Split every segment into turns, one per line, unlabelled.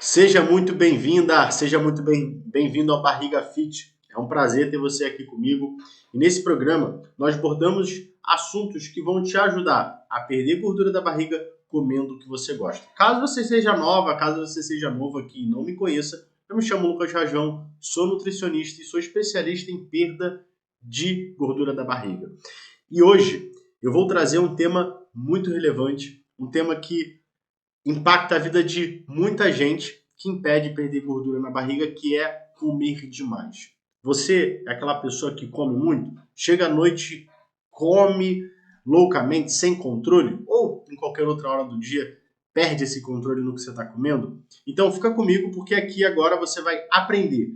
Seja muito bem-vinda, seja muito bem-vindo ao Barriga Fit. É um prazer ter você aqui comigo. E nesse programa, nós abordamos assuntos que vão te ajudar a perder gordura da barriga comendo o que você gosta. Caso você seja nova, caso você seja novo aqui e não me conheça, eu me chamo Lucas Rajão, sou nutricionista e sou especialista em perda de gordura da barriga. E hoje eu vou trazer um tema muito relevante, um tema que impacta a vida de muita gente que impede perder gordura na barriga, que é comer demais. Você é aquela pessoa que come muito, chega à noite, come loucamente, sem controle, ou em qualquer outra hora do dia, perde esse controle no que você está comendo? Então fica comigo, porque aqui agora você vai aprender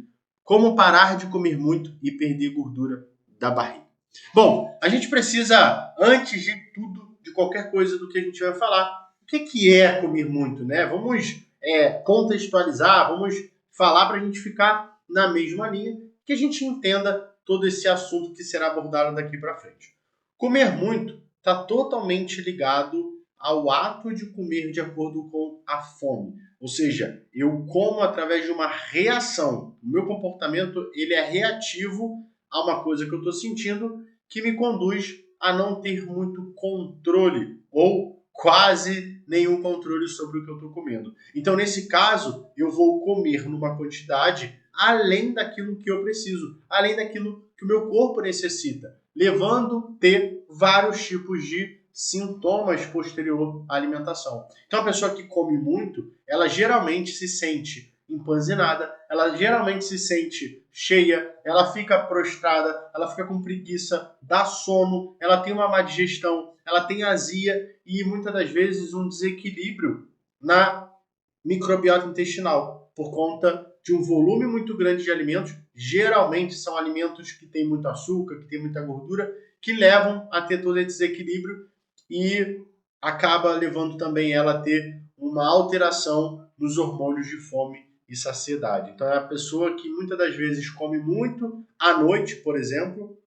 como parar de comer muito e perder gordura da barriga. Bom, a gente precisa, antes de tudo, de qualquer coisa do que a gente vai falar, o que é comer muito, né? Vamos contextualizar, vamos falar para a gente ficar na mesma linha, que a gente entenda todo esse assunto que será abordado daqui para frente. Comer muito está totalmente ligado ao ato de comer de acordo com a fome. Ou seja, eu como através de uma reação. O meu comportamento ele é reativo a uma coisa que eu estou sentindo que me conduz a não ter muito controle ou quase nenhum controle sobre o que eu estou comendo. Então, nesse caso, eu vou comer numa quantidade além daquilo que eu preciso, além daquilo que o meu corpo necessita, levando a ter vários tipos de sintomas posterior à alimentação. Então, a pessoa que come muito, ela geralmente se sente empanzinada, ela geralmente se sente cheia, ela fica prostrada, ela fica com preguiça, dá sono, ela tem uma má digestão, ela tem azia e muitas das vezes um desequilíbrio na microbiota intestinal por conta de um volume muito grande de alimentos. Geralmente são alimentos que têm muito açúcar, que têm muita gordura, que levam a ter todo esse desequilíbrio e acaba levando também ela a ter uma alteração nos hormônios de fome e saciedade. Então é a pessoa que muitas das vezes come muito à noite, por exemplo,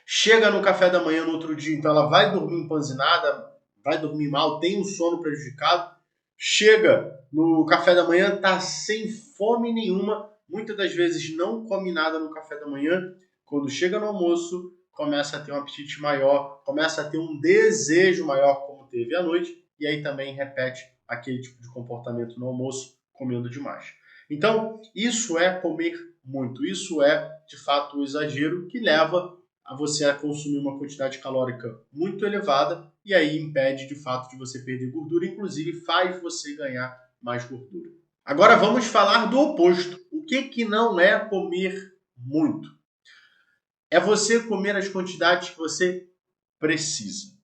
chega no café da manhã no outro dia, então ela vai dormir empanzinada, vai dormir mal, tem um sono prejudicado, chega no café da manhã, tá sem fome nenhuma, muitas das vezes não come nada no café da manhã, quando chega no almoço, começa a ter um apetite maior, começa a ter um desejo maior, como teve à noite, e aí também repete aquele tipo de comportamento no almoço, comendo demais. Então, isso é comer muito, isso é, de fato, o exagero que leva a você a consumir uma quantidade calórica muito elevada e aí impede de fato de você perder gordura, inclusive faz você ganhar mais gordura. Agora vamos falar do oposto. O que não é comer muito? É você comer as quantidades que você precisa.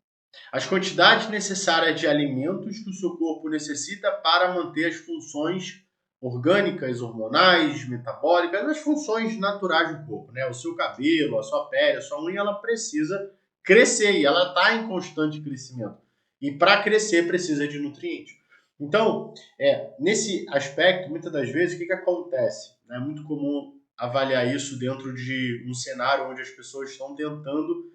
As quantidades necessárias de alimentos que o seu corpo necessita para manter as funções orgânicas, hormonais, metabólicas, as funções naturais do corpo, né? O seu cabelo, a sua pele, a sua unha, ela precisa crescer e ela está em constante crescimento. E para crescer precisa de nutrientes. Então, nesse aspecto, muitas das vezes, o que acontece? É muito comum avaliar isso dentro de um cenário onde as pessoas estão tentando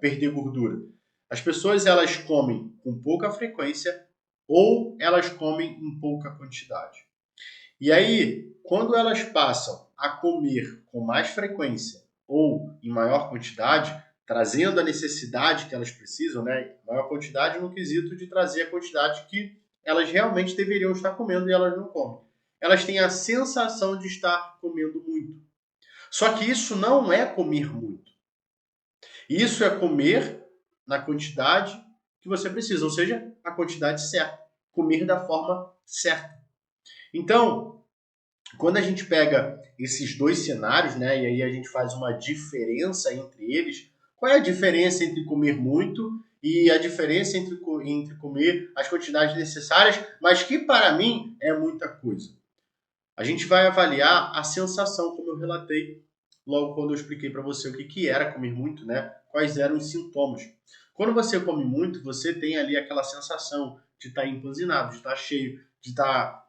perder gordura. As pessoas elas comem com pouca frequência ou elas comem em pouca quantidade. E aí, quando elas passam a comer com mais frequência ou em maior quantidade, trazendo a necessidade que elas precisam, né? Maior quantidade no quesito de trazer a quantidade que elas realmente deveriam estar comendo e elas não comem. Elas têm a sensação de estar comendo muito. Só que isso não é comer muito. Isso é comer na quantidade que você precisa, ou seja, a quantidade certa. Comer da forma certa. Então, quando a gente pega esses dois cenários, né, e aí a gente faz uma diferença entre eles, qual é a diferença entre comer muito e a diferença entre comer as quantidades necessárias, mas que para mim é muita coisa? A gente vai avaliar a sensação, como eu relatei logo quando eu expliquei para você o que era comer muito, né? Quais eram os sintomas. Quando você come muito, você tem ali aquela sensação de estar empanzinado, de estar cheio, de estar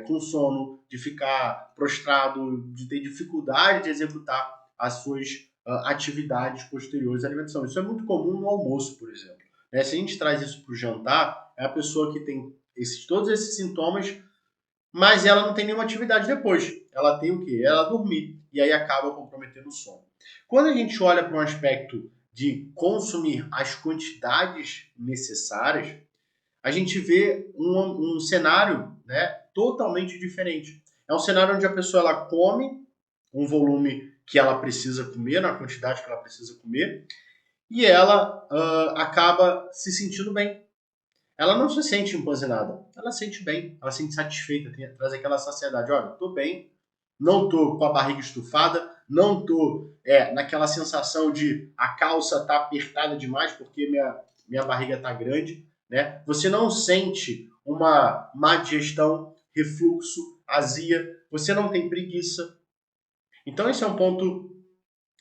com sono, de ficar prostrado, de ter dificuldade de executar as suas atividades posteriores à alimentação. Isso é muito comum no almoço, por exemplo. Se a gente traz isso para o jantar, é a pessoa que tem todos esses sintomas mas ela não tem nenhuma atividade depois. Ela tem o quê? Ela dormir, e aí acaba comprometendo o sono. Quando a gente olha para um aspecto de consumir as quantidades necessárias, a gente vê um cenário, né, totalmente diferente. É um cenário onde a pessoa ela come um volume que ela precisa comer, na quantidade que ela precisa comer, e ela acaba se sentindo bem. Ela não se sente empanzinada, ela se sente bem, ela se sente satisfeita, traz aquela saciedade. Olha, estou bem, não estou com a barriga estufada, não estou naquela sensação de a calça está apertada demais porque minha barriga está grande. Né? Você não sente uma má digestão, refluxo, azia, você não tem preguiça. Então esse é um ponto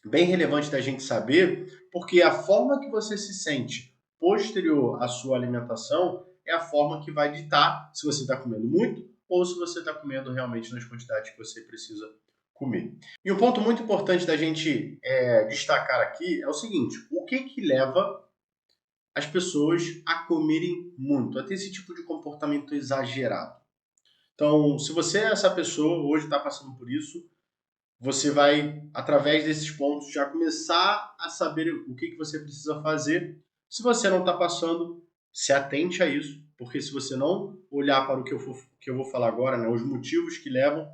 bem relevante da gente saber, porque a forma que você se sente posterior à sua alimentação é a forma que vai ditar se você está comendo muito ou se você está comendo realmente nas quantidades que você precisa comer. E um ponto muito importante da gente destacar aqui é o seguinte: o que leva as pessoas a comerem muito, a ter esse tipo de comportamento exagerado? Então, se você é essa pessoa, hoje está passando por isso, você vai, através desses pontos, já começar a saber o que você precisa fazer. Se você não está passando, se atente a isso, porque se você não olhar para o que eu vou falar agora, né, os motivos que levam,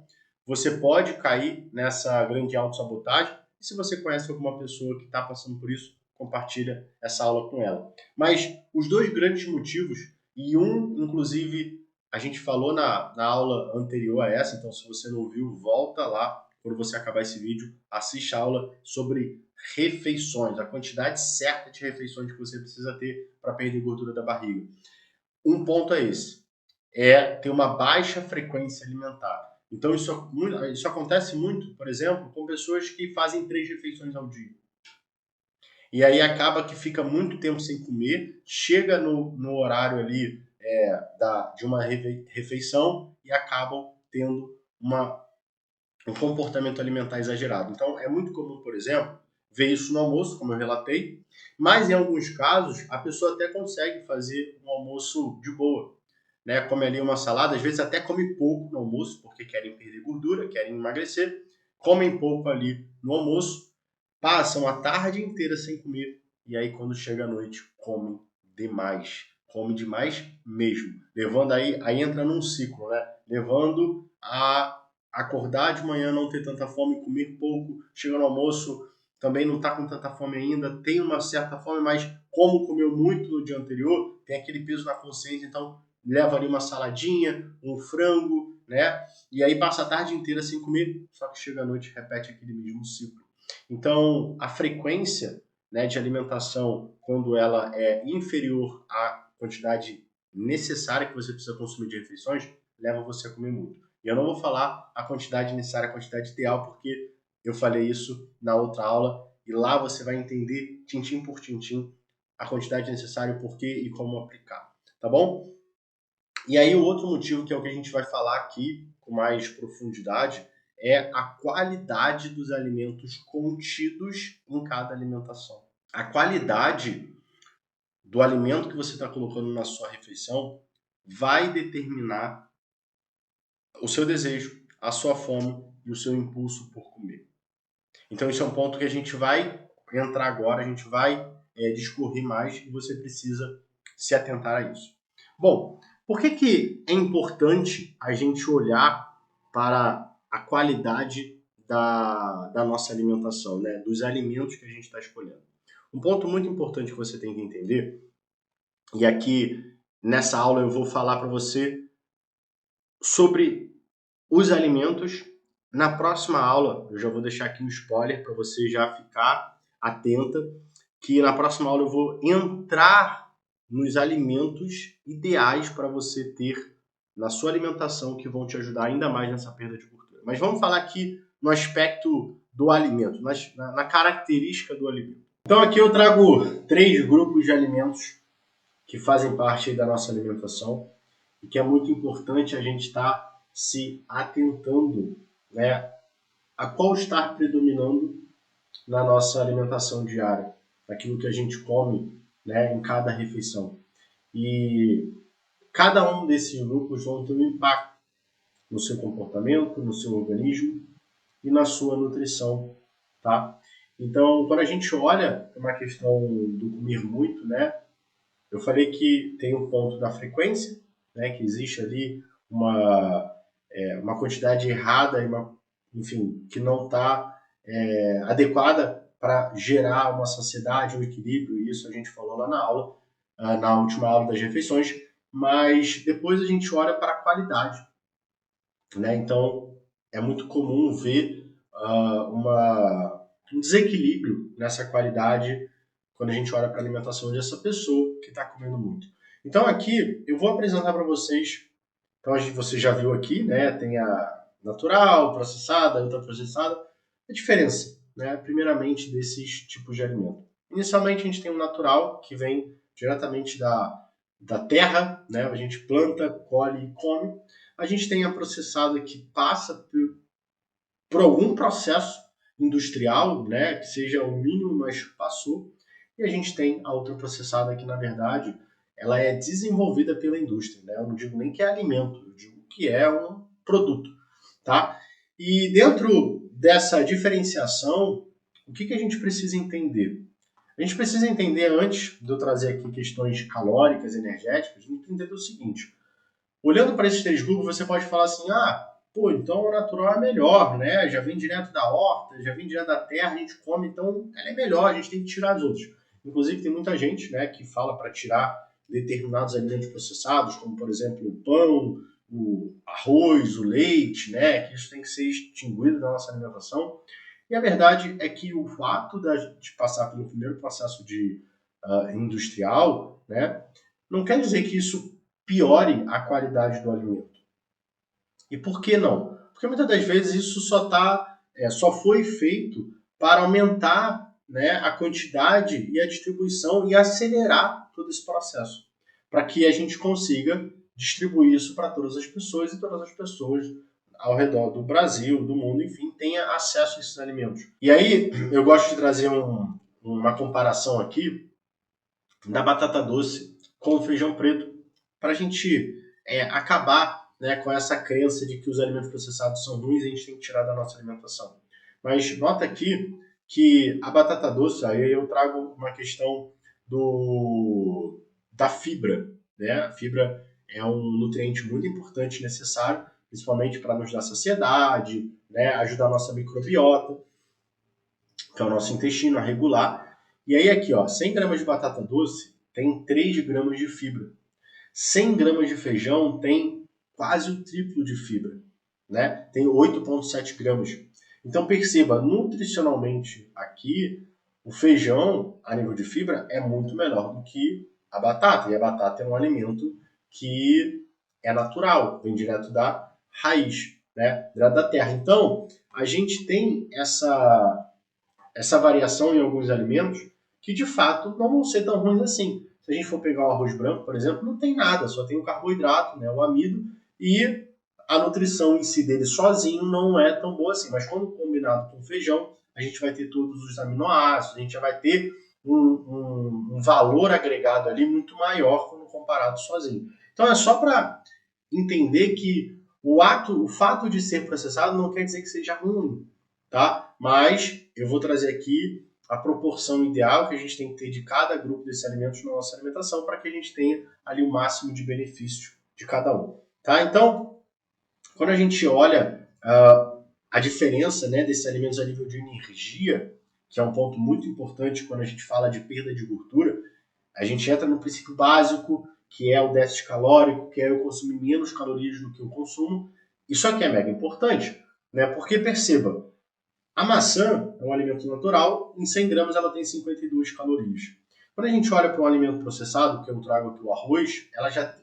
você pode cair nessa grande autossabotagem. E se você conhece alguma pessoa que está passando por isso, compartilha essa aula com ela. Mas os dois grandes motivos, e um, inclusive, a gente falou na aula anterior a essa, então se você não viu, volta lá. Quando você acabar esse vídeo, assiste a aula sobre refeições, a quantidade certa de refeições que você precisa ter para perder gordura da barriga. Um ponto é esse, é ter uma baixa frequência alimentar. Então isso acontece muito, por exemplo, com pessoas que fazem 3 refeições ao dia. E aí acaba que fica muito tempo sem comer, chega no horário ali de uma refeição e acabam tendo um comportamento alimentar exagerado. Então, é muito comum, por exemplo, ver isso no almoço, como eu relatei, mas em alguns casos a pessoa até consegue fazer um almoço de boa, né? Come ali uma salada, às vezes até come pouco no almoço, porque querem perder gordura, querem emagrecer, comem pouco ali no almoço, passam a tarde inteira sem comer e aí quando chega a noite comem demais, come demais mesmo, levando aí entra num ciclo, né? Levando a acordar de manhã, não ter tanta fome, comer pouco, chega no almoço, também não está com tanta fome ainda, tem uma certa fome, mas como comeu muito no dia anterior, tem aquele peso na consciência, então leva ali uma saladinha, um frango, né? E aí passa a tarde inteira sem comer, só que chega à noite e repete aquele mesmo ciclo. Então, a frequência, né, de alimentação, quando ela é inferior à quantidade necessária que você precisa consumir de refeições, leva você a comer muito. E eu não vou falar a quantidade necessária, a quantidade ideal, porque eu falei isso na outra aula e lá você vai entender, tintim por tintim, a quantidade necessária, o porquê e como aplicar, tá bom? E aí o outro motivo, que é o que a gente vai falar aqui com mais profundidade, é a qualidade dos alimentos contidos em cada alimentação. A qualidade do alimento que você está colocando na sua refeição vai determinar o seu desejo, a sua fome e o seu impulso por comer. Então, isso é um ponto que a gente vai entrar agora, a gente vai discorrer mais e você precisa se atentar a isso. Bom, por que é importante a gente olhar para a qualidade da nossa alimentação, né? Dos alimentos que a gente está escolhendo? Um ponto muito importante que você tem que entender, e aqui nessa aula eu vou falar para você sobre os alimentos. Na próxima aula, eu já vou deixar aqui um spoiler para você já ficar atenta, que na próxima aula eu vou entrar nos alimentos ideais para você ter na sua alimentação que vão te ajudar ainda mais nessa perda de gordura. Mas vamos falar aqui no aspecto do alimento, na característica do alimento. Então aqui eu trago 3 grupos de alimentos que fazem parte da nossa alimentação e que é muito importante a gente estar se atentando, né, a qual está predominando na nossa alimentação diária, aquilo que a gente come, né, em cada refeição. E cada um desses grupos vão ter um impacto no seu comportamento, no seu organismo e na sua nutrição, tá? Então, quando a gente olha uma questão do comer muito, né? Eu falei que tem um ponto da frequência, né? Que existe ali uma quantidade errada, enfim, que não está adequada para gerar uma saciedade, um equilíbrio, e isso a gente falou lá na aula, na última aula das refeições, mas depois a gente olha para a qualidade, né? Então, é muito comum ver um desequilíbrio nessa qualidade quando a gente olha para a alimentação dessa pessoa que está comendo muito. Então, aqui eu vou apresentar para vocês. Então, você já viu aqui, né? Tem a natural, processada, ultraprocessada. A diferença, né? Primeiramente, desses tipos de alimento. Inicialmente, a gente tem o natural, que vem diretamente da terra, né? A gente planta, colhe e come. A gente tem a processada, que passa por algum processo industrial, né? Que seja o mínimo, mas passou. E a gente tem a ultraprocessada, que na verdade ela é desenvolvida pela indústria, né? Eu não digo nem que é alimento, eu digo que é um produto, tá? E dentro dessa diferenciação, o que a gente precisa entender? A gente precisa entender, antes de eu trazer aqui questões calóricas, energéticas, a gente precisa entender o seguinte: olhando para esses três grupos, você pode falar assim, pô, então o natural é melhor, né? Já vem direto da horta, já vem direto da terra, a gente come, então ela é melhor, a gente tem que tirar as outras. Inclusive, tem muita gente, né, que fala para tirar determinados alimentos processados, como, por exemplo, o pão, o arroz, o leite, né, que isso tem que ser extinguido da nossa alimentação. E a verdade é que o fato de passar pelo primeiro processo industrial, né, não quer dizer que isso piore a qualidade do alimento. E por que não? Porque muitas das vezes isso só foi feito para aumentar, né, a quantidade e a distribuição e acelerar todo esse processo, para que a gente consiga distribuir isso para todas as pessoas e todas as pessoas ao redor do Brasil, do mundo, enfim, tenha acesso a esses alimentos. E aí eu gosto de trazer uma comparação aqui da batata doce com o feijão preto, para a gente acabar, né, com essa crença de que os alimentos processados são ruins e a gente tem que tirar da nossa alimentação. Mas nota aqui que a batata doce, aí eu trago uma questão da fibra, né? A fibra é um nutriente muito importante e necessário, principalmente para nos dar saciedade, né, ajudar a nossa microbiota, que é o nosso intestino, a regular. E aí aqui, ó, 100 gramas de batata doce tem 3 gramas de fibra. 100 gramas de feijão tem quase o triplo de fibra, né? Tem 8,7 gramas. Então perceba, nutricionalmente aqui, o feijão, a nível de fibra, é muito melhor do que a batata. E a batata é um alimento que é natural, vem direto da raiz, né? Direto da terra. Então, a gente tem essa variação em alguns alimentos que de fato não vão ser tão ruins assim. Se a gente for pegar o arroz branco, por exemplo, não tem nada, só tem o carboidrato, né, o amido, e a nutrição em si dele sozinho não é tão boa assim. Mas quando combinado com feijão, a gente vai ter todos os aminoácidos, a gente já vai ter um valor agregado ali muito maior quando comparado sozinho. Então é só para entender que o fato de ser processado não quer dizer que seja ruim, tá? Mas eu vou trazer aqui a proporção ideal que a gente tem que ter de cada grupo desses alimentos na nossa alimentação para que a gente tenha ali o máximo de benefício de cada um, tá? Então, quando a gente olha a diferença, né, desses alimentos a nível de energia, que é um ponto muito importante quando a gente fala de perda de gordura, a gente entra no princípio básico, que é o déficit calórico, que é eu consumir menos calorias do que eu consumo. Isso aqui é mega importante, né? Porque perceba, a maçã é um alimento natural, em 100 gramas ela tem 52 calorias. Quando a gente olha para um alimento processado, que eu trago aqui o arroz,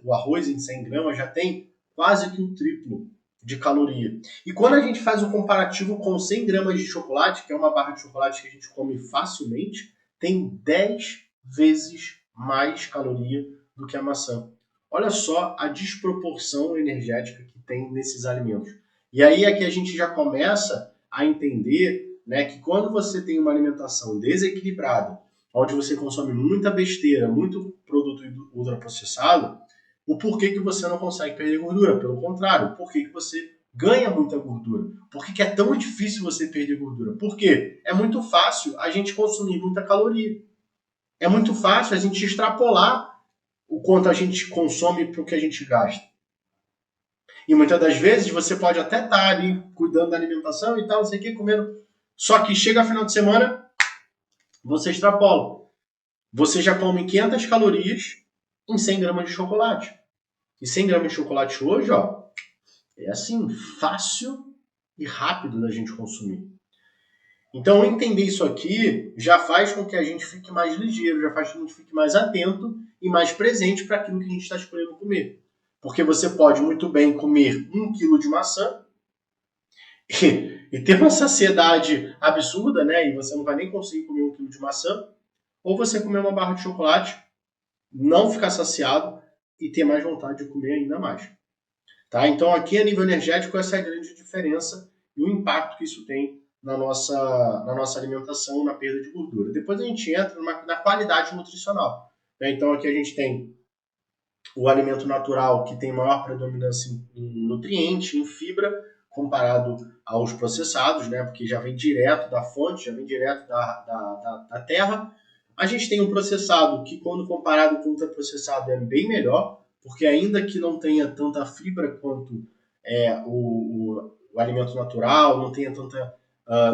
o arroz em 100 gramas já tem quase que o triplo de caloria. E quando a gente faz o comparativo com 100 gramas de chocolate, que é uma barra de chocolate que a gente come facilmente, tem 10 vezes mais caloria do que a maçã. Olha só a desproporção energética que tem nesses alimentos. E aí é que a gente já começa a entender, né, que quando você tem uma alimentação desequilibrada, onde você consome muita besteira, muito produto ultraprocessado, o porquê que você não consegue perder gordura. Pelo contrário, o porquê que você ganha muita gordura. Por que é tão difícil você perder gordura? Por quê? É muito fácil a gente consumir muita caloria. É muito fácil a gente extrapolar o quanto a gente consome para o que a gente gasta. E muitas das vezes você pode até estar ali cuidando da alimentação e tal, não sei o que, comendo. Só que chega final de semana, você extrapola. Você já come 500 calorias em 100 gramas de chocolate. E 100 gramas de chocolate hoje, ó, é assim, fácil e rápido da gente consumir. Então, entender isso aqui já faz com que a gente fique mais ligeiro, já faz com que a gente fique mais atento e mais presente para aquilo que a gente está escolhendo comer. Porque você pode muito bem comer 1 quilo de maçã e ter uma saciedade absurda, né? E você não vai nem conseguir comer 1 quilo de maçã. Ou você comer uma barra de chocolate, não ficar saciado e ter mais vontade de comer ainda mais. Tá? Então, aqui a nível energético, essa é a grande diferença e o impacto que isso tem na nossa alimentação, na perda de gordura. Depois a gente entra na qualidade nutricional. Né? Então, aqui a gente tem o alimento natural, que tem maior predominância em nutriente, em fibra, comparado aos processados, né? Porque já vem direto da fonte, já vem direto da terra. A gente tem um processado que, quando comparado com o ultraprocessado, é bem melhor, porque ainda que não tenha tanta fibra quanto o alimento natural, não tenha tanta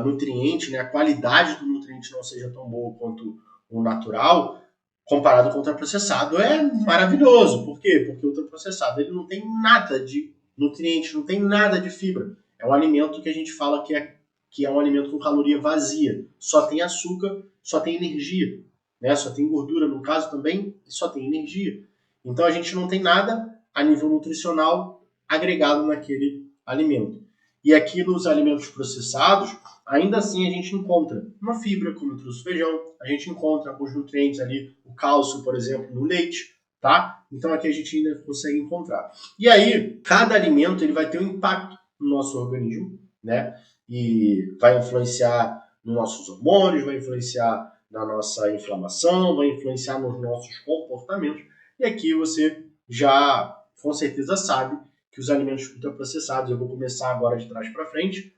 nutriente, né? A qualidade do nutriente não seja tão boa quanto o natural, comparado com o ultraprocessado, é maravilhoso. Por quê? Porque o ultraprocessado ele não tem nada de nutriente, não tem nada de fibra. É um alimento que a gente fala que é um alimento com caloria vazia. Só tem açúcar, só tem energia. Né? Só tem gordura, no caso também, e só tem energia. Então a gente não tem nada a nível nutricional agregado naquele alimento. E aqui nos alimentos processados, ainda assim a gente encontra uma fibra, como eu trouxe o feijão, a gente encontra alguns nutrientes ali, o cálcio, por exemplo, no leite, tá? Então aqui a gente ainda consegue encontrar. E aí, cada alimento ele vai ter um impacto no nosso organismo, né? E vai influenciar nos nossos hormônios, vai influenciar na nossa inflamação, vai influenciar nos nossos comportamentos. E aqui você já, com certeza, sabe que os alimentos ultraprocessados, eu vou começar agora de trás para frente,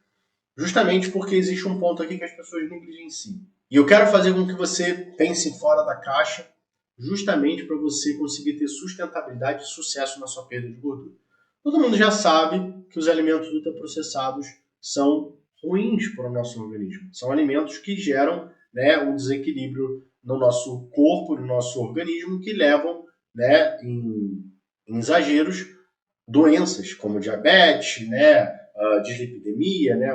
justamente porque existe um ponto aqui que as pessoas negligenciam. E eu quero fazer com que você pense fora da caixa, justamente para você conseguir ter sustentabilidade e sucesso na sua perda de gordura. Todo mundo já sabe que os alimentos ultraprocessados são ruins para o nosso organismo. São alimentos que geram, né, um desequilíbrio no nosso corpo, no nosso organismo, que levam, né, em exageros, doenças como diabetes, né, dislipidemia, né,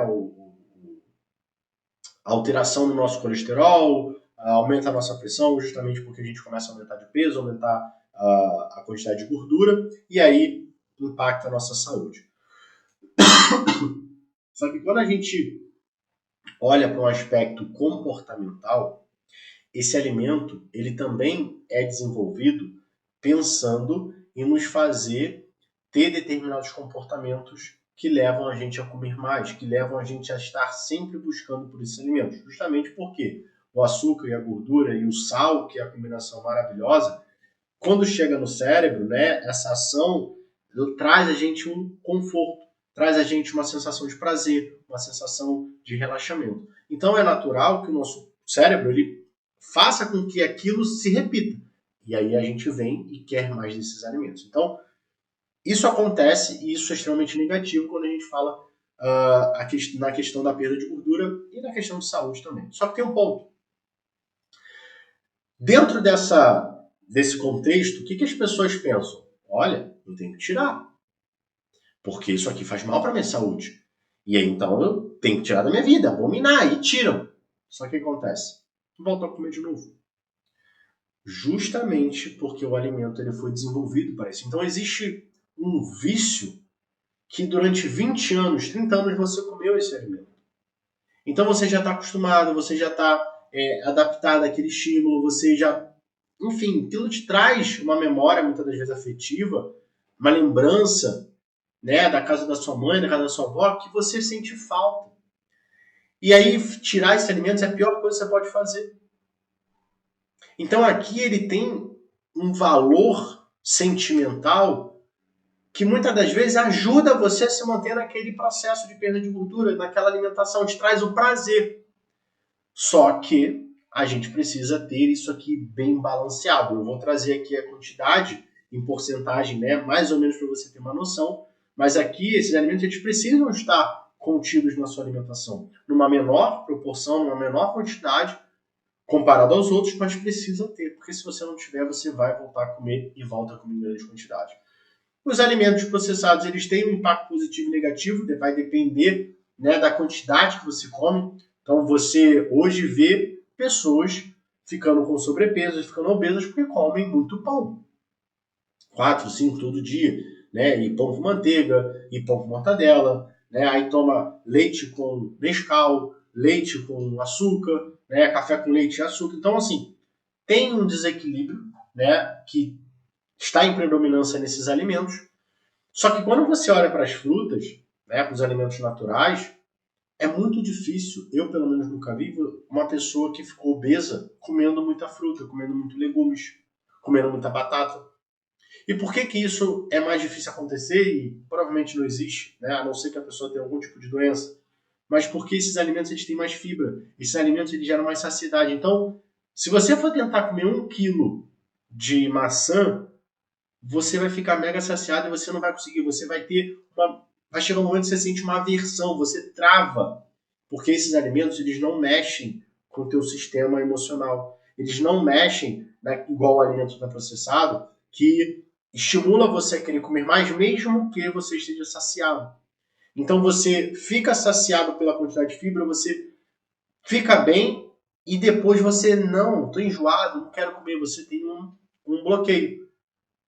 a alteração no nosso colesterol, aumenta a nossa pressão, justamente porque a gente começa a aumentar de peso, aumentar a quantidade de gordura, e aí impacta a nossa saúde. Só que quando a gente olha para um aspecto comportamental, esse alimento ele também é desenvolvido pensando em nos fazer ter determinados comportamentos que levam a gente a comer mais, que levam a gente a estar sempre buscando por esses alimentos. Justamente porque o açúcar e a gordura e o sal, que é a combinação maravilhosa, quando chega no cérebro, né, essa ação traz a gente um conforto, traz a gente uma sensação de prazer, uma sensação de relaxamento. Então é natural que o nosso cérebro ele faça com que aquilo se repita. E aí a gente vem e quer mais desses alimentos. Então, isso acontece e isso é extremamente negativo quando a gente fala na questão da perda de gordura e na questão de saúde também. Só que tem um ponto. Dentro desse contexto, o que as pessoas pensam? Olha, eu tenho que tirar, porque isso aqui faz mal para a minha saúde. E aí, então, eu tenho que tirar da minha vida, abominar, e tiram. Só que o que acontece? Volta a comer de novo. Justamente porque o alimento ele foi desenvolvido para isso. Então, existe um vício que durante 20 anos, 30 anos, você comeu esse alimento. Então, você já está acostumado, você já está adaptado àquele estímulo, você já... Enfim, aquilo te traz uma memória, muitas das vezes afetiva, uma lembrança, né, da casa da sua mãe, da casa da sua avó, que você sente falta. E aí, tirar esses alimentos é a pior coisa que você pode fazer. Então, aqui ele tem um valor sentimental que muitas das vezes ajuda você a se manter naquele processo de perda de gordura, naquela alimentação, te traz o prazer. Só que a gente precisa ter isso aqui bem balanceado. Eu vou trazer aqui a quantidade em porcentagem, né, mais ou menos para você ter uma noção, mas aqui esses alimentos eles precisam estar contidos na sua alimentação, numa menor proporção, numa menor quantidade, comparado aos outros, mas precisa ter, porque se você não tiver, você vai voltar a comer e volta a comer em grande quantidade. Os alimentos processados eles têm um impacto positivo e negativo, vai depender, né, da quantidade que você come. Então você hoje vê pessoas ficando com sobrepeso, ficando obesas porque comem muito pão. 4, 5 todo dia, né? E pão com manteiga, e pão com mortadela, né? Aí toma leite com Nescau, leite com açúcar, né? Café com leite e açúcar. Então, assim, tem um desequilíbrio, né? Que está em predominância nesses alimentos. Só que quando você olha para as frutas, né? Para os alimentos naturais, é muito difícil, eu pelo menos nunca vi, uma pessoa que ficou obesa comendo muita fruta, comendo muito legumes, comendo muita batata. E por que que isso é mais difícil acontecer e provavelmente não existe, né? A não ser que a pessoa tenha algum tipo de doença. Mas porque esses alimentos eles têm mais fibra, esses alimentos eles geram mais saciedade. Então, se você for tentar comer 1 quilo de maçã, você vai ficar mega saciado e você não vai conseguir. Você vai ter uma... Vai chegar um momento que você sente uma aversão, você trava. Porque esses alimentos eles não mexem com o teu sistema emocional. Eles não mexem, né, igual o alimento processado, que estimula você a querer comer mais mesmo que você esteja saciado. Então você fica saciado pela quantidade de fibra, você fica bem e depois você não, estou enjoado, não quero comer, você tem um bloqueio.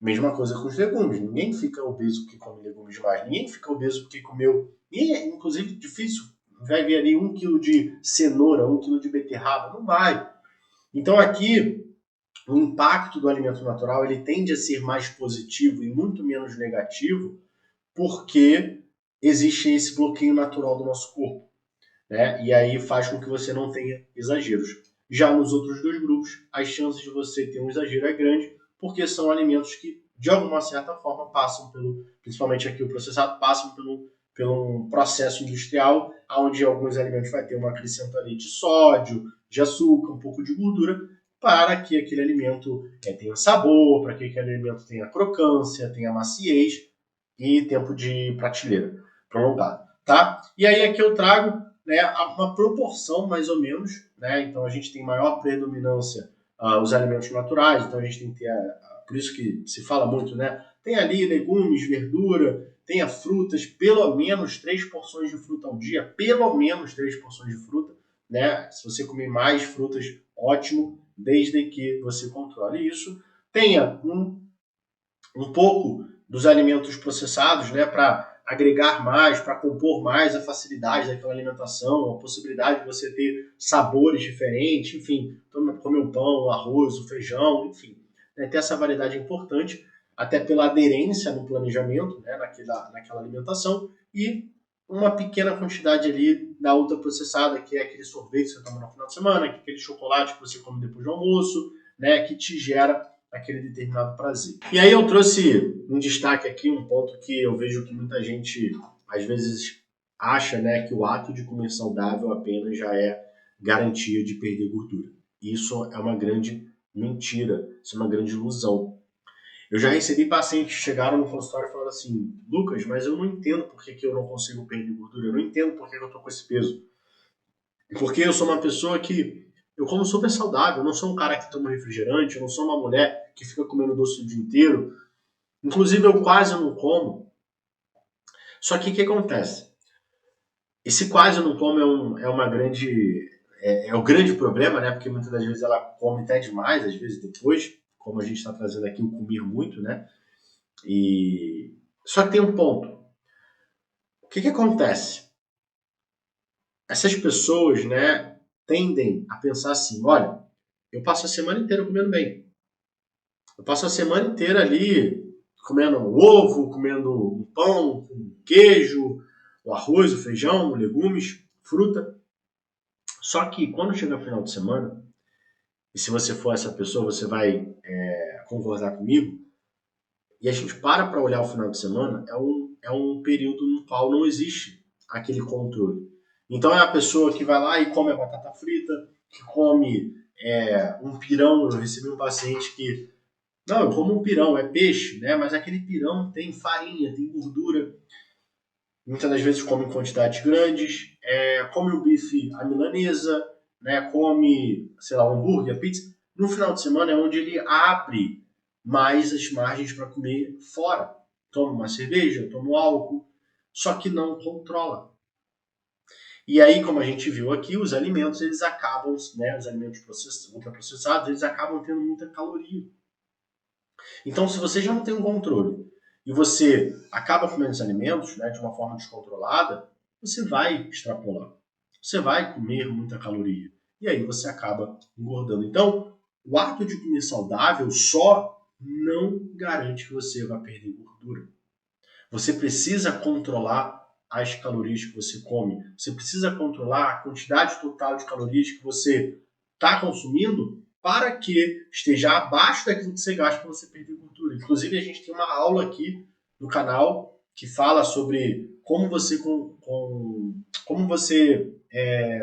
Mesma coisa com os legumes. Ninguém fica obeso porque come legumes demais. Ninguém fica obeso porque comeu. E é, inclusive, difícil. Vai ver ali 1 quilo de cenoura, 1 quilo de beterraba. Não vai. Então aqui, o impacto do alimento natural ele tende a ser mais positivo e muito menos negativo porque existe esse bloqueio natural do nosso corpo, né? E aí faz com que você não tenha exageros. Já nos outros dois grupos, as chances de você ter um exagero é grande, porque são alimentos que, de alguma certa forma, passam pelo, principalmente aqui o processado, passam pelo um processo industrial, onde alguns alimentos vai ter uma acrescento ali de sódio, de açúcar, um pouco de gordura, para que aquele alimento tenha sabor, para que aquele alimento tenha crocância, tenha maciez e tempo de prateleira prolongado, tá? E aí aqui eu trago, né, uma proporção mais ou menos, né? Então a gente tem maior predominância os alimentos naturais, então a gente tem que ter, por isso que se fala muito, né? Tem ali legumes, verdura, tenha frutas, pelo menos 3 porções de fruta ao dia, pelo menos 3 porções de fruta, né? Se você comer mais frutas, ótimo, desde que você controle isso. Tenha um pouco dos alimentos processados, né, para agregar mais, para compor mais a facilidade daquela alimentação, a possibilidade de você ter sabores diferentes, enfim, comer um pão, o arroz, o feijão, enfim, né, ter essa variedade é importante, até pela aderência no planejamento, né, naquela alimentação, e uma pequena quantidade ali da ultraprocessada, que é aquele sorvete que você toma no final de semana, aquele chocolate que você come depois do almoço, né, que te gera aquele determinado prazer. E aí eu trouxe um destaque aqui, um ponto que eu vejo que muita gente às vezes acha, né, que o ato de comer saudável apenas já é garantia de perder gordura. Isso é uma grande mentira, isso é uma grande ilusão. Eu já recebi pacientes que chegaram no consultório e falaram assim: Lucas, mas eu não entendo por que eu não consigo perder gordura, eu não entendo por que eu estou com esse peso. Porque eu sou uma pessoa que eu como super saudável, eu não sou um cara que toma refrigerante, eu não sou uma mulher que fica comendo doce o dia inteiro. Inclusive eu quase não como. Só que o que acontece? Esse quase não como é uma grande é o grande problema, né? Porque muitas das vezes ela come até demais, às vezes depois, como a gente está trazendo aqui o comer muito, né? E só que tem um ponto. O que acontece? Essas pessoas, né, tendem a pensar assim: olha, eu passo a semana inteira comendo bem. Eu passo a semana inteira ali comendo um ovo, comendo um pão, com queijo, o arroz, o feijão, legumes, fruta. Só que quando chega o final de semana, e se você for essa pessoa, você vai concordar comigo, e a gente para olhar o final de semana, é um período no qual não existe aquele controle. Então é a pessoa que vai lá e come a batata frita, que come um pirão. Eu recebi um paciente que, não, eu como um pirão, é peixe, né? Mas aquele pirão tem farinha, tem gordura. Muitas das vezes come em quantidades grandes, come o bife à milanesa, né? Come, sei lá, um hambúrguer, pizza. No final de semana é onde ele abre mais as margens para comer fora. Toma uma cerveja, toma um álcool, só que não controla. E aí, como a gente viu aqui, os alimentos, eles acabam, né, os alimentos ultraprocessados, eles acabam tendo muita caloria. Então, se você já não tem um controle e você acaba comendo esses alimentos, né, de uma forma descontrolada, você vai extrapolar. Você vai comer muita caloria. E aí você acaba engordando. Então, o ato de comer saudável só não garante que você vai perder gordura. Você precisa controlar as calorias que você come. Você precisa controlar a quantidade total de calorias que você está consumindo para que esteja abaixo daquilo que você gasta para você perder gordura. Inclusive, a gente tem uma aula aqui no canal que fala sobre como você, como você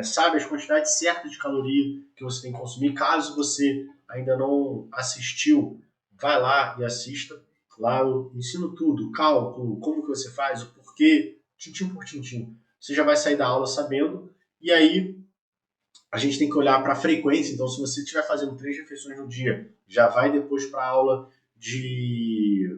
sabe as quantidades certas de caloria que você tem que consumir. Caso você ainda não assistiu, vai lá e assista. Lá eu ensino tudo, o cálculo, como que você faz, o porquê, tintim por tintim. Você já vai sair da aula sabendo, e aí a gente tem que olhar para a frequência. Então, se você estiver fazendo 3 refeições no dia, já vai depois para a aula de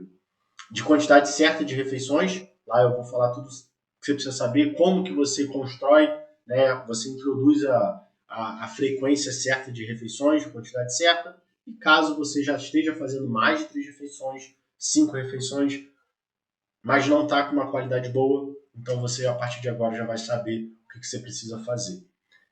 quantidade certa de refeições. Lá eu vou falar tudo que você precisa saber, como que você constrói, né? Você introduz a frequência certa de refeições, quantidade certa. E caso você já esteja fazendo mais de 3 refeições, 5 refeições, mas não está com uma qualidade boa, então você, a partir de agora, já vai saber o que você precisa fazer.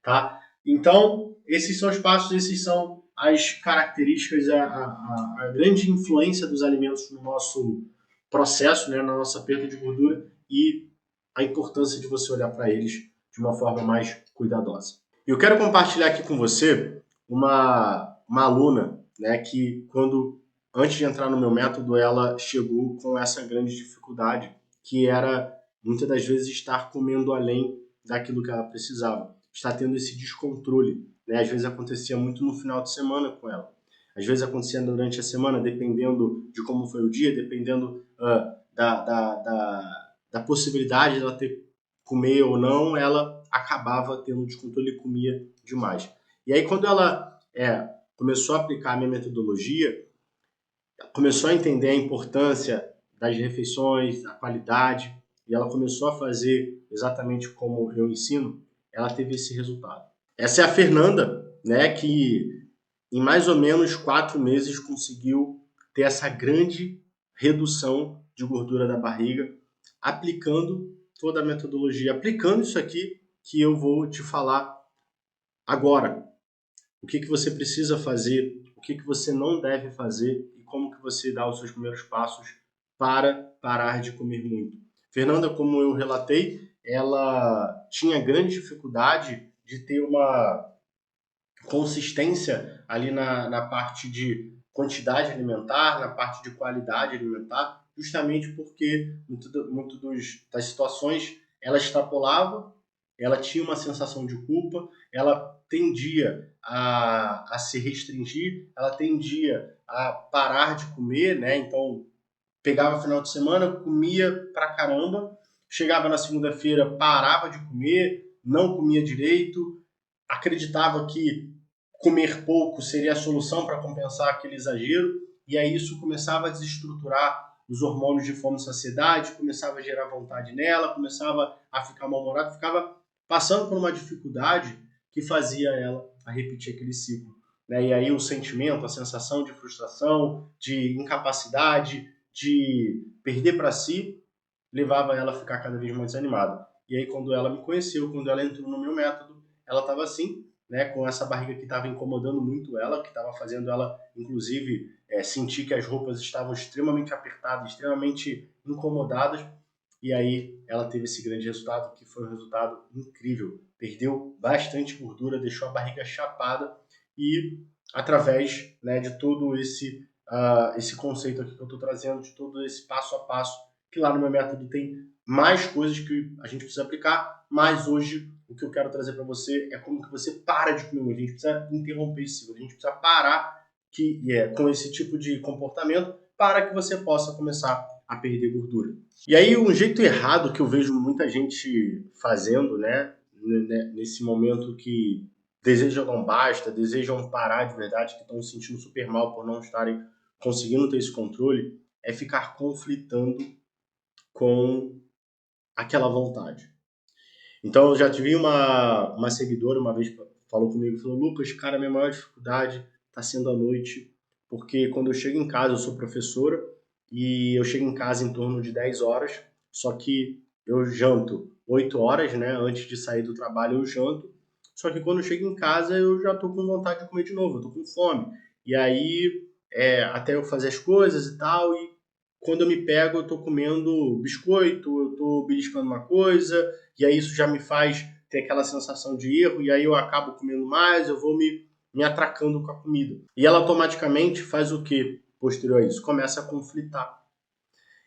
Tá? Então, esses são os passos, esses são as características, a grande influência dos alimentos no nosso processo, né, na nossa perda de gordura, e a importância de você olhar para eles de uma forma mais cuidadosa. Eu quero compartilhar aqui com você uma aluna, né, que antes de entrar no meu método, ela chegou com essa grande dificuldade, que era muitas das vezes estar comendo além daquilo que ela precisava, estar tendo esse descontrole, né? Às vezes acontecia muito no final de semana com ela, às vezes acontecia durante a semana, dependendo de como foi o dia, dependendo da possibilidade dela ter comer ou não, ela acabava tendo descontrole e comia demais. E aí, quando ela começou a aplicar a minha metodologia, começou a entender a importância das refeições, a qualidade, e ela começou a fazer exatamente como eu ensino, ela teve esse resultado. Essa é a Fernanda, né, que em mais ou menos 4 meses conseguiu ter essa grande redução de gordura da barriga, aplicando toda a metodologia, aplicando isso aqui que eu vou te falar agora. O que você precisa fazer, o que você não deve fazer e como que você dá os seus primeiros passos para parar de comer muito. Fernanda, como eu relatei, ela tinha grande dificuldade de ter uma consistência ali na parte de quantidade alimentar, na parte de qualidade alimentar, justamente porque muito das situações ela extrapolava, ela tinha uma sensação de culpa, ela tendia a se restringir, ela tendia a parar de comer, né? Então, pegava final de semana, comia pra caramba, chegava na segunda-feira, parava de comer, não comia direito, acreditava que comer pouco seria a solução para compensar aquele exagero, e aí isso começava a desestruturar os hormônios de fome e saciedade, começava a gerar vontade nela, começava a ficar mal-humorada, ficava passando por uma dificuldade que fazia ela a repetir aquele ciclo. Né? E aí o sentimento, a sensação de frustração, de incapacidade, de perder para si, levava ela a ficar cada vez mais desanimada. E aí quando ela me conheceu, quando ela entrou no meu método, ela estava assim, né, com essa barriga que estava incomodando muito ela, que estava fazendo ela, inclusive, sentir que as roupas estavam extremamente apertadas, extremamente incomodadas. E aí ela teve esse grande resultado, que foi um resultado incrível. Perdeu bastante gordura, deixou a barriga chapada e, através, né, de todo esse esse conceito aqui que eu estou trazendo, de todo esse passo a passo, que lá no meu método tem mais coisas que a gente precisa aplicar, mas hoje o que eu quero trazer para você é como que você para de comer. A gente precisa interromper esse ciclo, a gente precisa parar com esse tipo de comportamento para que você possa começar a perder gordura. E aí um jeito errado que eu vejo muita gente fazendo, né, nesse momento que desejam dar um basta, desejam parar de verdade, que estão se sentindo super mal por não estarem conseguindo ter esse controle, é ficar conflitando com aquela vontade. Então eu já tive uma seguidora uma vez falou comigo, falou: Lucas, cara, minha maior dificuldade está sendo a noite, porque quando eu chego em casa, eu sou professora, e eu chego em casa em torno de 10 horas, só que eu janto 8 horas, né? Antes de sair do trabalho eu janto, só que quando eu chego em casa eu já tô com vontade de comer de novo, eu tô com fome. E aí, até eu fazer as coisas e tal, e quando eu me pego, eu tô comendo biscoito, eu tô beliscando uma coisa, e aí isso já me faz ter aquela sensação de erro, e aí eu acabo comendo mais, eu vou me atracando com a comida. E ela automaticamente faz o que posterior a isso? Começa a conflitar.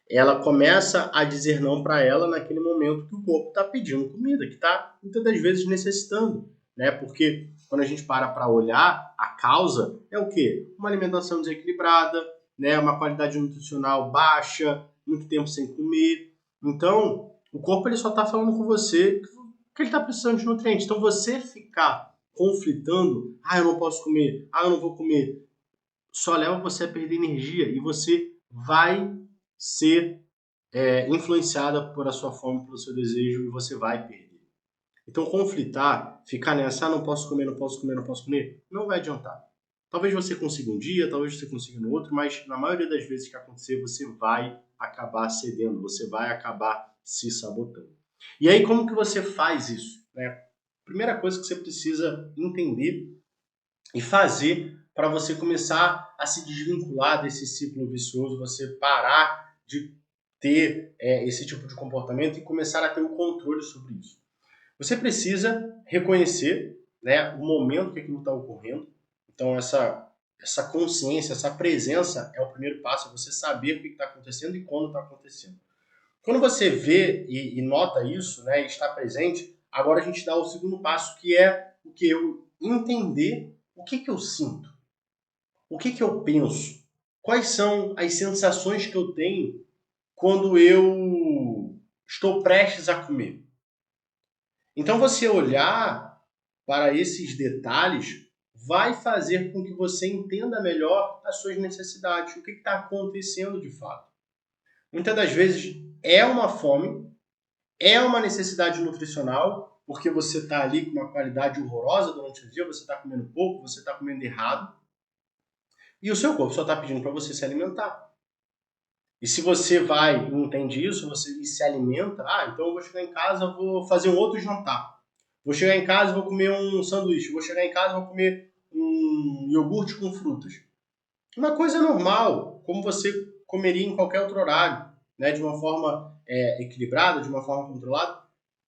Ela começa a dizer não para ela naquele momento que o corpo está pedindo comida, que está muitas das vezes necessitando, né? Porque quando a gente para olhar, a causa é o quê? Uma alimentação desequilibrada, né? Uma qualidade nutricional baixa, muito tempo sem comer. Então, o corpo ele só está falando com você que ele está precisando de nutrientes. Então, você ficar conflitando, eu não posso comer, eu não vou comer, só leva você a perder energia e você vai ser influenciada por a sua fome, pelo seu desejo, e você vai perder. Então, conflitar, ficar nessa, não posso comer, não posso comer, não posso comer, não vai adiantar. Talvez você consiga um dia, talvez você consiga no outro, mas na maioria das vezes que acontecer, você vai acabar cedendo, você vai acabar se sabotando. E aí, como que você faz isso? Primeira coisa que você precisa entender e fazer para você começar a se desvincular desse ciclo vicioso, você parar de ter esse tipo de comportamento e começar a ter o controle sobre isso. Você precisa reconhecer, né, o momento que aquilo está ocorrendo. Então, essa consciência, essa presença é o primeiro passo, é você saber o que está acontecendo e quando está acontecendo. Quando você vê e nota isso, né, e está presente, agora a gente dá o segundo passo, que é o que eu entender o que eu sinto, o que eu penso, quais são as sensações que eu tenho quando eu estou prestes a comer. Então você olhar para esses detalhes vai fazer com que você entenda melhor as suas necessidades, o que está acontecendo de fato. Muitas das vezes é uma fome, é uma necessidade nutricional, porque você está ali com uma qualidade horrorosa durante o dia, você está comendo pouco, você está comendo errado, e o seu corpo só está pedindo para você se alimentar. E se você vai e entende isso, você se alimenta, então eu vou chegar em casa, vou fazer um outro jantar. Vou chegar em casa, vou comer um sanduíche. Vou chegar em casa, vou comer um iogurte com frutas. Uma coisa normal, como você comeria em qualquer outro horário, né? De uma forma equilibrada, de uma forma controlada.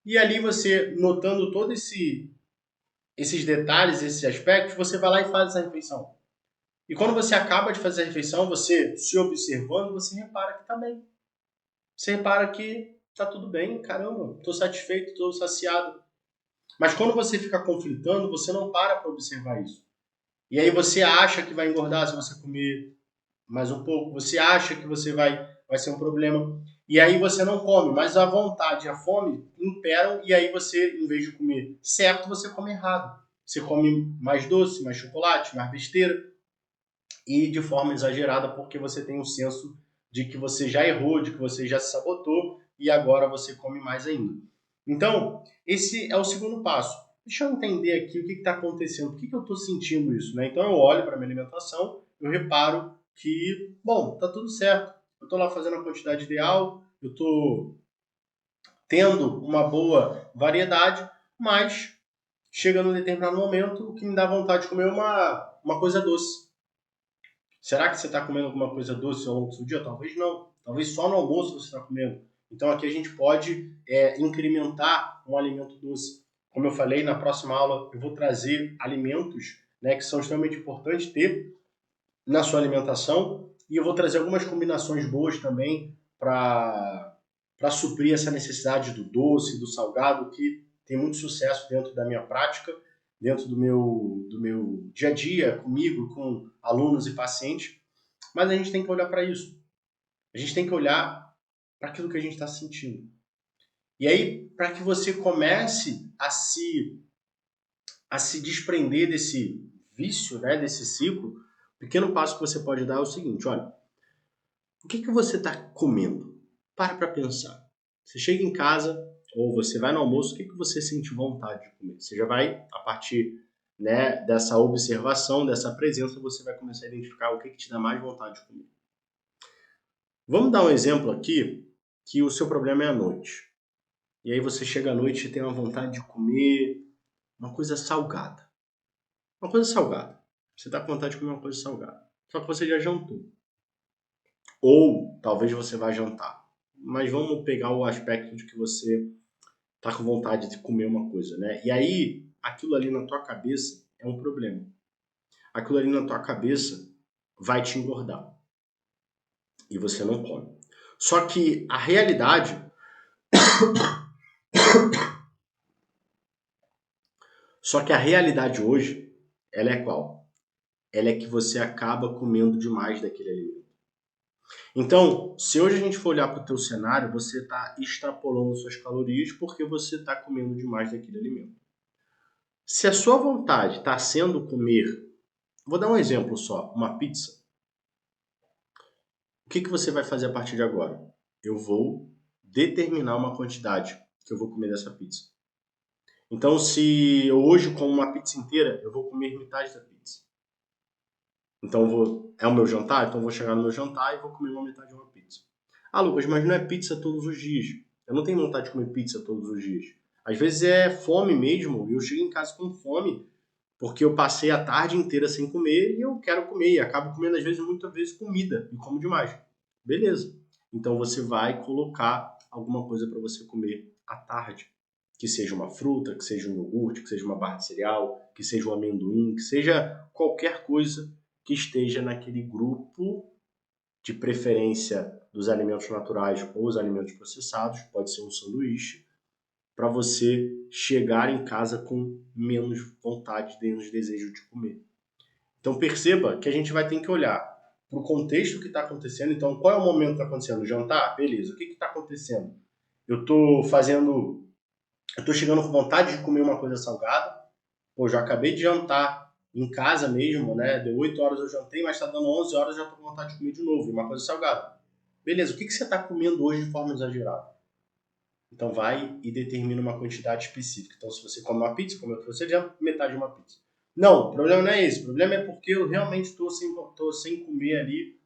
E ali você, notando todos esses detalhes, esses aspectos, você vai lá e faz essa refeição. E quando você acaba de fazer a refeição, você se observando, você repara que está bem. Você repara que está tudo bem, caramba, estou satisfeito, estou saciado. Mas quando você fica conflitando, você não para observar isso. E aí você acha que vai engordar se você comer mais um pouco, você acha que você vai ser um problema. E aí você não come, mas a vontade e a fome imperam, e aí você, em vez de comer certo, você come errado. Você come mais doce, mais chocolate, mais besteira, e de forma exagerada, porque você tem um senso de que você já errou, de que você já se sabotou, e agora você come mais ainda. Então, esse é o segundo passo. Deixa eu entender aqui o que está acontecendo, por que eu estou sentindo isso, né? Então eu olho para a minha alimentação, eu reparo que, bom, tá tudo certo. Eu estou lá fazendo a quantidade ideal, eu estou tendo uma boa variedade, mas chega num determinado momento, o que me dá vontade de comer é uma coisa doce. Será que você está comendo alguma coisa doce ao longo do dia? Talvez não. Talvez só no almoço você está comendo. Então aqui a gente pode incrementar um alimento doce. Como eu falei, na próxima aula eu vou trazer alimentos, né, que são extremamente importantes ter na sua alimentação e eu vou trazer algumas combinações boas também para suprir essa necessidade do doce, do salgado, que tem muito sucesso dentro da minha prática, dentro do meu dia a dia, comigo, com alunos e pacientes. Mas a gente tem que olhar para isso. A gente tem que olhar para aquilo que a gente está sentindo. E aí, para que você comece a se desprender desse vício, né, desse ciclo, o pequeno passo que você pode dar é o seguinte, olha, o que você está comendo? Para pensar. Você chega em casa ou você vai no almoço, o que você sente vontade de comer? Você já vai, a partir, né, dessa observação, dessa presença, você vai começar a identificar o que te dá mais vontade de comer. Vamos dar um exemplo aqui, que o seu problema é a noite. E aí você chega à noite e tem uma vontade de comer uma coisa salgada. Uma coisa salgada. Você está com vontade de comer uma coisa salgada. Só que você já jantou. Ou talvez você vá jantar. Mas vamos pegar o aspecto de que você está com vontade de comer uma coisa, né? E aí, aquilo ali na tua cabeça é um problema. Aquilo ali na tua cabeça vai te engordar. E você não come. Só que a realidade hoje, ela é qual? Ela é que você acaba comendo demais daquele alimento. Então, se hoje a gente for olhar para o teu cenário, você está extrapolando suas calorias porque você está comendo demais daquele alimento. Se a sua vontade está sendo comer, vou dar um exemplo só, uma pizza. O que você vai fazer a partir de agora? Eu vou determinar uma quantidade que eu vou comer dessa pizza. Então, se eu hoje como uma pizza inteira, eu vou comer metade da pizza. Então, é o meu jantar? Então, eu vou chegar no meu jantar e vou comer uma metade de uma pizza. Ah, Lucas, mas não é pizza todos os dias. Eu não tenho vontade de comer pizza todos os dias. Às vezes é fome mesmo. Eu chego em casa com fome porque eu passei a tarde inteira sem comer e eu quero comer. E acabo comendo, às vezes, muitas vezes comida e como demais. Beleza. Então, você vai colocar alguma coisa para você comer à tarde. Que seja uma fruta, que seja um iogurte, que seja uma barra de cereal, que seja um amendoim, que seja qualquer coisa que esteja naquele grupo de preferência dos alimentos naturais ou os alimentos processados, pode ser um sanduíche, para você chegar em casa com menos vontade, menos desejo de comer. Então perceba que a gente vai ter que olhar para o contexto que está acontecendo. Então, qual é o momento que está acontecendo? Jantar? Beleza. O que está acontecendo? Eu estou chegando com vontade de comer uma coisa salgada. Pô, já acabei de jantar em casa mesmo, né? Deu 8 horas eu jantei, mas tá dando 11 horas, já tô com vontade de comer de novo, uma coisa salgada. Beleza, o que você tá comendo hoje de forma exagerada? Então vai e determina uma quantidade específica. Então se você come uma pizza, como eu trouxe, já metade de uma pizza. Não, o problema não é esse. O problema é porque eu realmente tô sem comer ali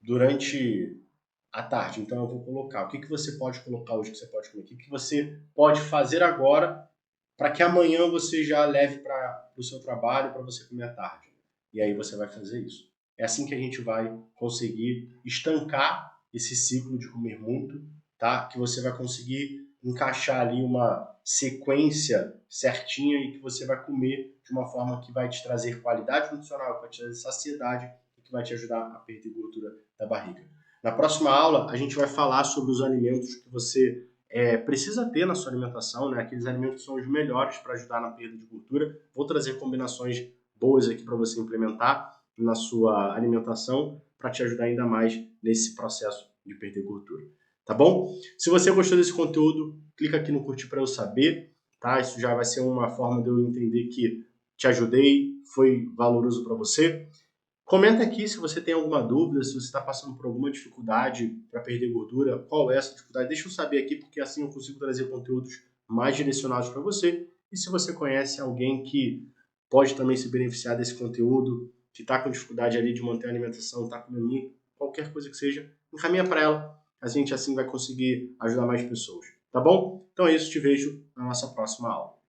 durante a tarde. Então eu vou colocar. O que você pode colocar hoje que você pode comer? O que você pode fazer agora para que amanhã você já leve para o seu trabalho para você comer à tarde. E aí você vai fazer isso. É assim que a gente vai conseguir estancar esse ciclo de comer muito, tá? Que você vai conseguir encaixar ali uma sequência certinha e que você vai comer de uma forma que vai te trazer qualidade nutricional, que vai te trazer saciedade e que vai te ajudar a perder gordura da barriga. Na próxima aula, a gente vai falar sobre os alimentos que você precisa ter na sua alimentação, né? Aqueles alimentos que são os melhores para ajudar na perda de gordura. Vou trazer combinações boas aqui para você implementar na sua alimentação para te ajudar ainda mais nesse processo de perder gordura. Tá bom? Se você gostou desse conteúdo, clica aqui no curtir para eu saber, tá? Isso já vai ser uma forma de eu entender que te ajudei, foi valoroso para você. Comenta aqui se você tem alguma dúvida, se você está passando por alguma dificuldade para perder gordura, qual é essa dificuldade, deixa eu saber aqui, porque assim eu consigo trazer conteúdos mais direcionados para você. E se você conhece alguém que pode também se beneficiar desse conteúdo, que está com dificuldade ali de manter a alimentação, está comendo muito, qualquer coisa que seja, encaminha para ela. A gente assim vai conseguir ajudar mais pessoas, tá bom? Então é isso, te vejo na nossa próxima aula.